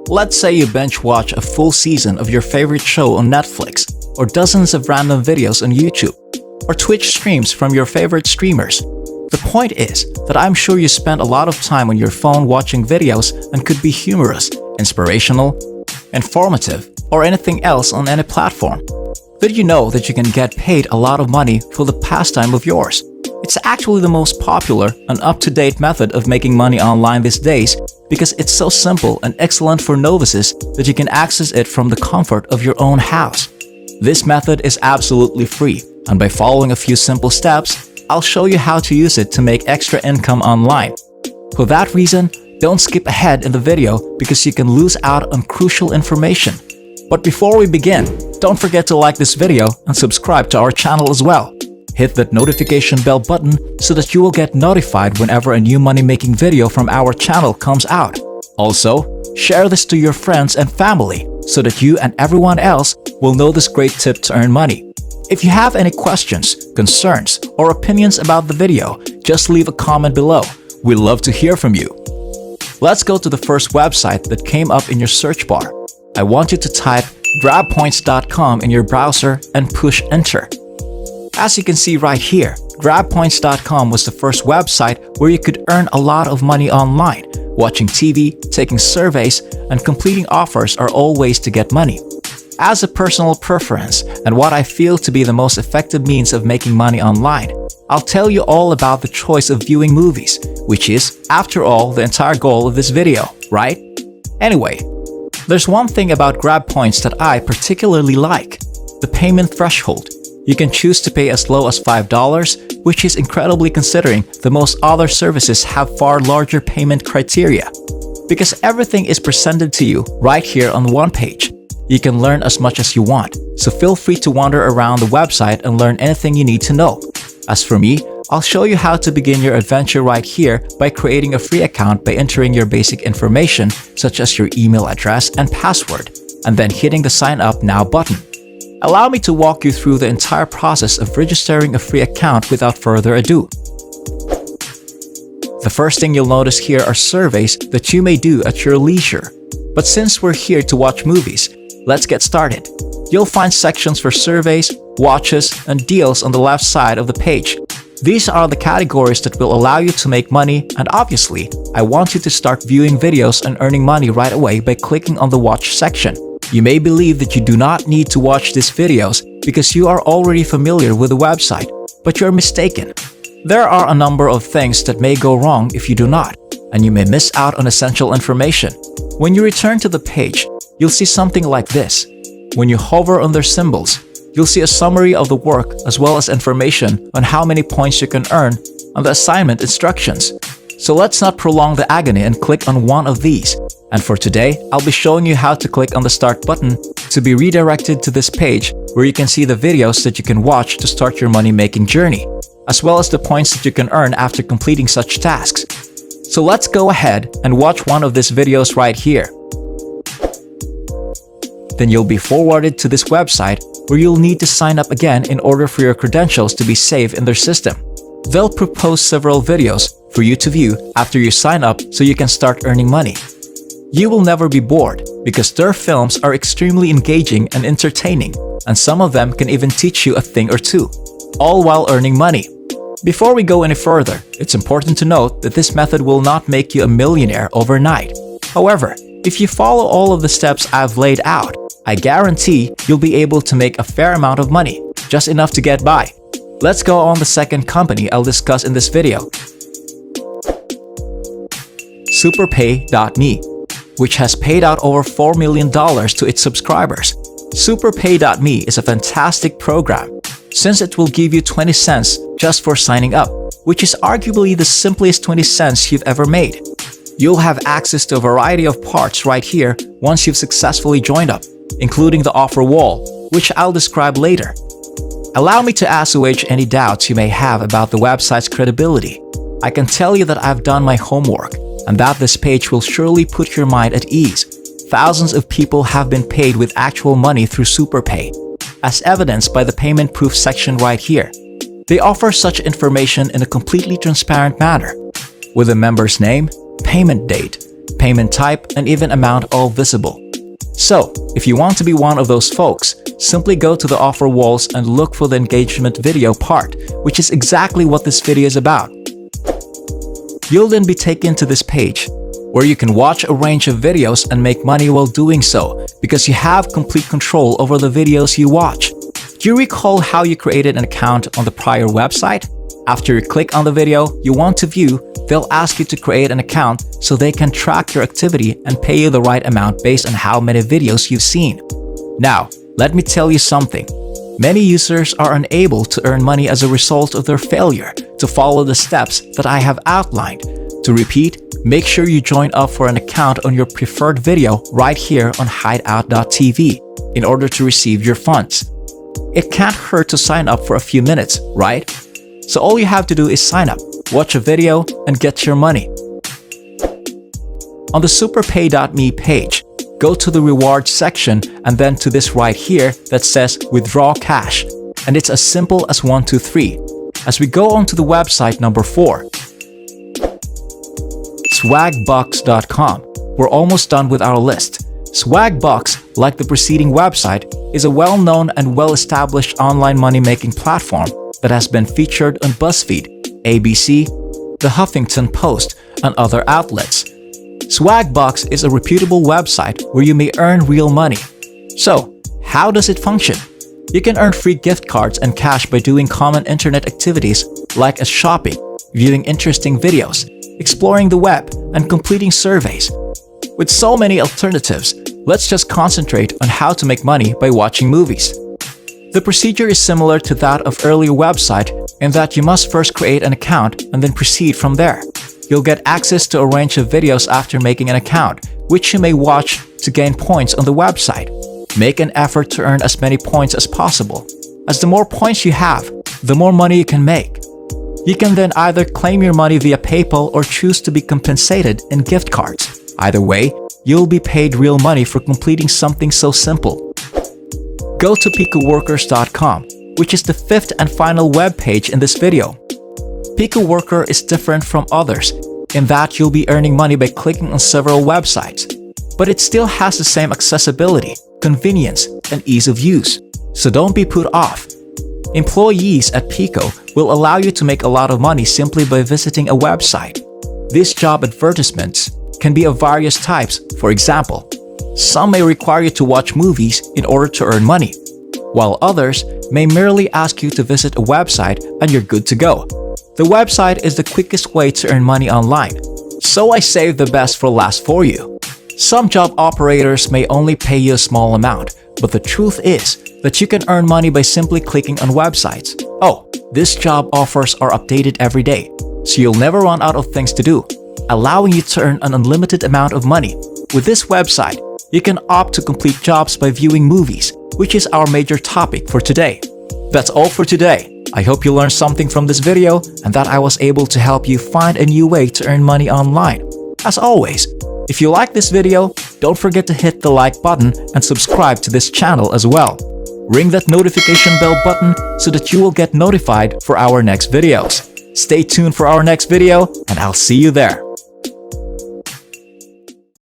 Let's say you binge watch a full season of your favorite show on Netflix, or dozens of random videos on YouTube, or Twitch streams from your favorite streamers. The point is that I'm sure you spend a lot of time on your phone watching videos and could be humorous, inspirational, informative, or anything else on any platform. Did you know that you can get paid a lot of money for the pastime of yours? It's actually the most popular and up-to-date method of making money online these days because it's so simple and excellent for novices that you can access it from the comfort of your own house. This method is absolutely free, and by following a few simple steps, I'll show you how to use it to make extra income online. For that reason, don't skip ahead in the video because you can lose out on crucial information. But before we begin, don't forget to like this video and subscribe to our channel as well. Hit that notification bell button so that you will get notified whenever a new money-making video from our channel comes out. Also, share this to your friends and family so that you and everyone else will know this great tip to earn money. If you have any questions, concerns, or opinions about the video, just leave a comment below. We'd love to hear from you. Let's go to the first website that came up in your search bar. I want you to type GrabPoints.com in your browser and push enter. As you can see right here, GrabPoints.com was the first website where you could earn a lot of money online. Watching TV, taking surveys, and completing offers are all ways to get money. As a personal preference and what I feel to be the most effective means of making money online, I'll tell you all about the choice of viewing movies, which is, after all, the entire goal of this video, right? Anyway, there's one thing about GrabPoints that I particularly like: the payment threshold. You can choose to pay as low as $5, which is incredibly considering that most other services have far larger payment criteria. Because everything is presented to you right here on one page. You can learn as much as you want, so feel free to wander around the website and learn anything you need to know. As for me, I'll show you how to begin your adventure right here by creating a free account by entering your basic information such as your email address and password, and then hitting the Sign Up Now button. Allow me to walk you through the entire process of registering a free account without further ado. The first thing you'll notice here are surveys that you may do at your leisure. But since we're here to watch movies, let's get started. You'll find sections for surveys, watches, and deals on the left side of the page. These are the categories that will allow you to make money, and obviously, I want you to start viewing videos and earning money right away by clicking on the Watch section. You may believe that you do not need to watch these videos because you are already familiar with the website, but you're mistaken. There are a number of things that may go wrong if you do not, and you may miss out on essential information. When you return to the page, you'll see something like this. When you hover on their symbols, you'll see a summary of the work as well as information on how many points you can earn and the assignment instructions. So let's not prolong the agony and click on one of these. And for today, I'll be showing you how to click on the Start button to be redirected to this page where you can see the videos that you can watch to start your money-making journey, as well as the points that you can earn after completing such tasks. So let's go ahead and watch one of these videos right here. Then you'll be forwarded to this website where you'll need to sign up again in order for your credentials to be saved in their system. They'll propose several videos for you to view after you sign up so you can start earning money. You will never be bored because their films are extremely engaging and entertaining, and some of them can even teach you a thing or two, all while earning money. Before we go any further, it's important to note that this method will not make you a millionaire overnight. However, if you follow all of the steps I've laid out, I guarantee you'll be able to make a fair amount of money, just enough to get by. Let's go on the second company I'll discuss in this video. SuperPay.me, which has paid out over $4 million to its subscribers. SuperPay.me is a fantastic program, since it will give you 20 cents just for signing up, which is arguably the simplest 20 cents you've ever made. You'll have access to a variety of parts right here once you've successfully joined up, including the offer wall, which I'll describe later. Allow me to assuage any doubts you may have about the website's credibility. I can tell you that I've done my homework, and that this page will surely put your mind at ease. Thousands of people have been paid with actual money through SuperPay, as evidenced by the payment proof section right here. They offer such information in a completely transparent manner, with a member's name, payment date, payment type, and even amount all visible. So, if you want to be one of those folks, simply go to the offer walls and look for the engagement video part, which is exactly what this video is about. You'll then be taken to this page, where you can watch a range of videos and make money while doing so, because you have complete control over the videos you watch. Do you recall how you created an account on the prior website? After you click on the video you want to view, they'll ask you to create an account so they can track your activity and pay you the right amount based on how many videos you've seen. Now, let me tell you something. Many users are unable to earn money as a result of their failure to follow the steps that I have outlined. To repeat, make sure you join up for an account on your preferred video right here on Hideouttv in order to receive your funds. It can't hurt to sign up for a few minutes, right? So all you have to do is sign up, watch a video, and get your money. On the SuperPay.me page, go to the rewards section and then to this right here that says withdraw cash, and it's as simple as 1, 2, 3. As we go on to the website number 4, Swagbucks.com. We're almost done with our list. Swagbucks, like the preceding website, is a well-known and well-established online money-making platform that has been featured on BuzzFeed, ABC, The Huffington Post, and other outlets. Swagbucks is a reputable website where you may earn real money. So, how does it function? You can earn free gift cards and cash by doing common internet activities like as shopping, viewing interesting videos, exploring the web, and completing surveys. With so many alternatives, let's just concentrate on how to make money by watching movies. The procedure is similar to that of earlier website in that you must first create an account and then proceed from there. You'll get access to a range of videos after making an account, which you may watch to gain points on the website. Make an effort to earn as many points as possible, as the more points you have, the more money you can make. You can then either claim your money via PayPal or choose to be compensated in gift cards. Either way, you'll be paid real money for completing something so simple. Go to Picoworkers.com, which is the 5th and final web page in this video. Picoworker is different from others in that you'll be earning money by clicking on several websites, but it still has the same accessibility, convenience, and ease of use, so don't be put off. Employees at Pico will allow you to make a lot of money simply by visiting a website. These job advertisements can be of various types. For example, some may require you to watch movies in order to earn money, while others may merely ask you to visit a website and you're good to go. The website is the quickest way to earn money online, so I saved the best for last for you. Some job operators may only pay you a small amount, but the truth is that you can earn money by simply clicking on websites. Oh, these job offers are updated every day, so you'll never run out of things to do, allowing you to earn an unlimited amount of money. With this website, you can opt to complete jobs by viewing movies, which is our major topic for today. That's all for today. I hope you learned something from this video and that I was able to help you find a new way to earn money online. As always, if you like this video, don't forget to hit the like button and subscribe to this channel as well. Ring that notification bell button so that you will get notified for our next videos. Stay tuned for our next video and I'll see you there.